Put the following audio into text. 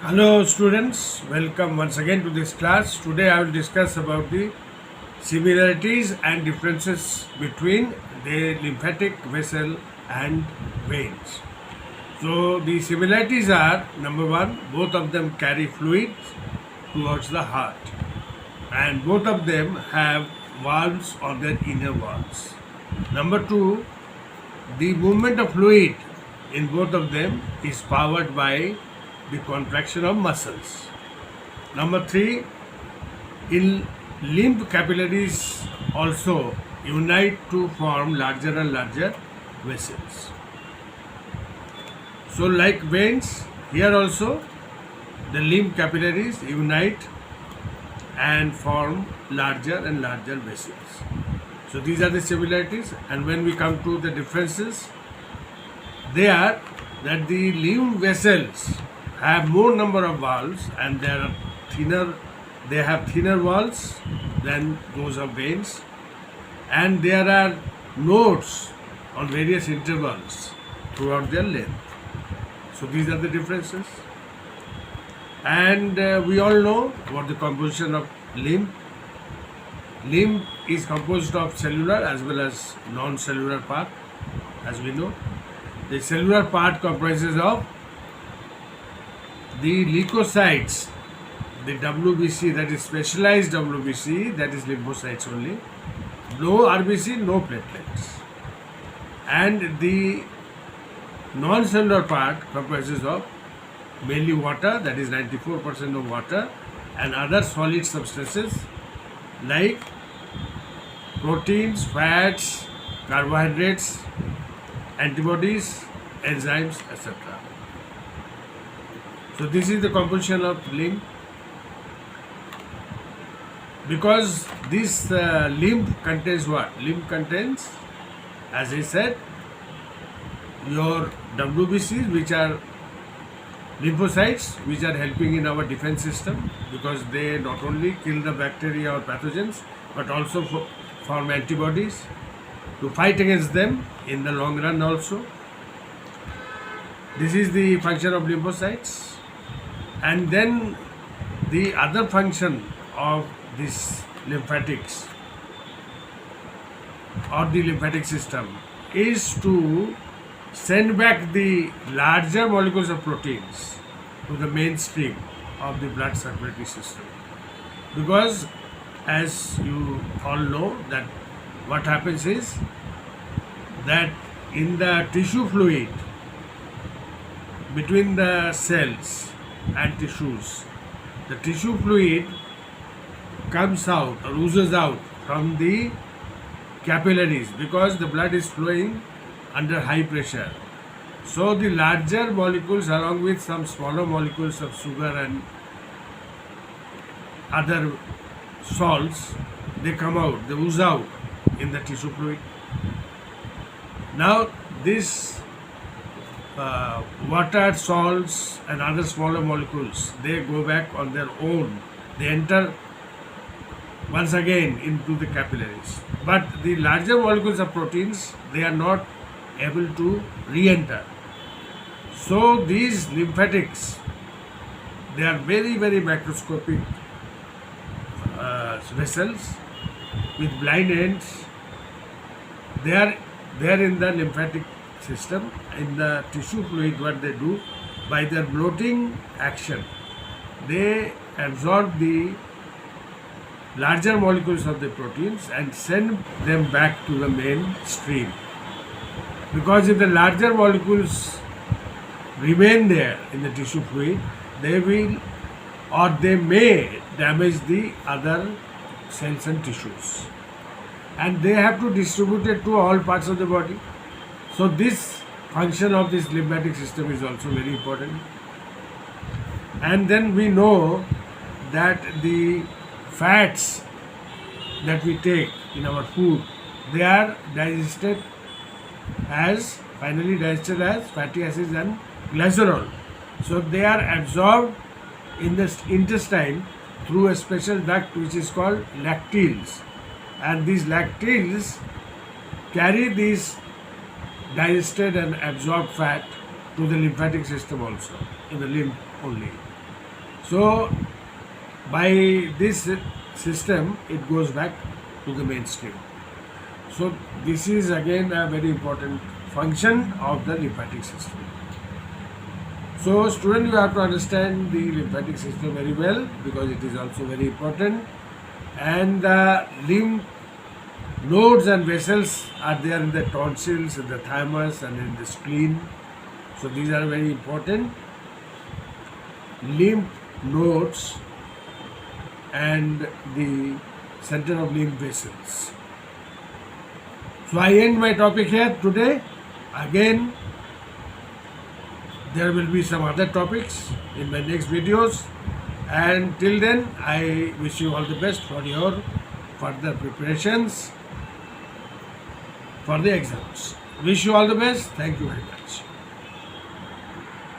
Hello students, welcome once again to this class. Today I will discuss about the similarities and differences between the lymphatic vessel and veins. So the similarities are, number one, both of them carry fluid towards the heart, and both of them have valves on their inner walls. Number two, the movement of fluid in both of them is powered by the contraction of muscles. Number three, in lymph capillaries also unite to form larger and larger vessels. So like veins, here also the lymph capillaries unite and form larger and larger vessels. So these are the similarities, and when we come to the differences, they are that the lymph vessels have more number of valves and they have thinner walls than those of veins, and there are nodes on various intervals throughout their length. So these are the differences, and we all know what the composition of lymph. Lymph is composed of cellular as well as non-cellular part, as we know. The cellular part comprises of the leukocytes, the WBC, that is specialized WBC, that is lymphocytes only, no RBC, no platelets. And the non-cellular part comprises of mainly water, that is 94% of water, and other solid substances like proteins, fats, carbohydrates, antibodies, enzymes, etc. So this is the composition of lymph. Because this lymph contains what? Lymph contains, as I said, your WBCs, which are lymphocytes, which are helping in our defense system, because they not only kill the bacteria or pathogens but also form antibodies to fight against them in the long run also. This is the function of lymphocytes. And then the other function of this lymphatics or the lymphatic system is to send back the larger molecules of proteins to the mainstream of the blood circulatory system. Because as you all know, that what happens is that in the tissue fluid between the cells and tissues, the tissue fluid comes out or oozes out from the capillaries because the blood is flowing under high pressure. So the larger molecules along with some smaller molecules of sugar and other salts, they come out, they ooze out in the tissue fluid. Now this water, salts and other smaller molecules, they go back on their own. They enter once again into the capillaries. But the larger molecules of proteins, they are not able to re-enter. So these lymphatics, they are very, very macroscopic vessels with blind ends. They are there in the lymphatic system. In the tissue fluid, what they do, by their bloating action, they absorb the larger molecules of the proteins and send them back to the main stream. Because if the larger molecules remain there in the tissue fluid, they will or they may damage the other cells and tissues, and they have to distribute it to all parts of the body. So this function of this lymphatic system is also very important. And then we know that the fats that we take in our food, they are finally digested as fatty acids and glycerol. So they are absorbed in the intestine through a special duct which is called lacteals, and these lacteals carry these digested and absorbed fat to the lymphatic system also, in the lymph only. So by this system it goes back to the mainstream. So this is again a very important function of the lymphatic system. So student, you have to understand the lymphatic system very well because it is also very important, and the lymph nodes and vessels are there in the tonsils, in the thymus and in the spleen. So these are very important. Lymph nodes and the center of lymph vessels. So I end my topic here today. Again, there will be some other topics in my next videos, and till then I wish you all the best for your further preparations for the exams. Wish you all the best. Thank you very much.